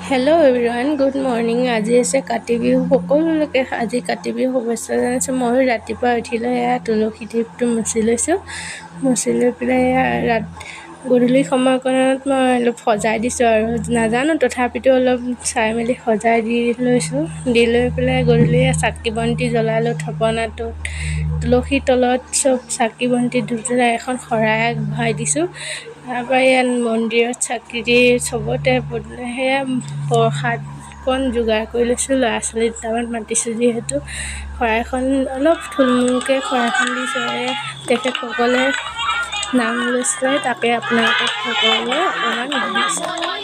Hello' everyone, good morning. আজি আছে কাতি বিহু। সকলোকে আজি কাতি বিহু শুভেচ্ছা জনাইছোঁ। ময়ো ৰাতিপুৱা উঠিলৈ এয়া তুলসী টিপটো মুচি লৈছোঁ। মুচি লৈ পেলাই এয়া গধূলি সময়কণত মই অলপ সজাই দিছোঁ আৰু নাজানো, তথাপিতো অলপ চাই মেলি সজাই দি লৈছোঁ। দি লৈ পেলাই গধূলি চাকি বন্তি জ্বলালোঁ থাপনাটোত, তুলসীৰ তলত চব চাকি বন্তি ধূপ-ধূনা এখন শৰাই আগবঢ়াই দিছোঁ। তাৰপৰা ইয়াত মন্দিৰত চাকি দি চবতে সেয়া প্ৰসাদকণ যোগাৰ কৰি লৈছোঁ। ল'ৰা ছোৱালী দুটামান মাতিছোঁ যিহেতু শৰাইখন অলপ থুলমূলকৈ শৰাইখন দিছোঁ। তেখেতসকলে নাম লৈছিলে, তাকে আপোনালোকক সকলোৱে অকণমান গাইছোঁ।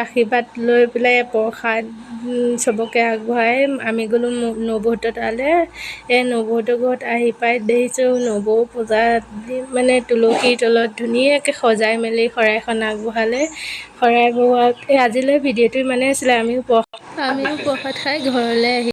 আশীৰ্বাদ লৈ পেলাই প্ৰসাদ চবকে আগবঢ়াই আমি গ'লোঁ নবৌহঁতৰ তালৈ। নবৌহঁতৰ ঘৰত আহি পাই দেখিছোঁ নবৌ পূজা দি মানে তুলসীৰ তলত ধুনীয়াকৈ সজাই মেলি শৰাইখন আগবঢ়ালে। শৰাই বঢ়োৱা আজিলৈ ভিডিঅ'টো ইমানেই আছিলে। আমিও প্ৰসাদ খাই ঘৰলৈ আহি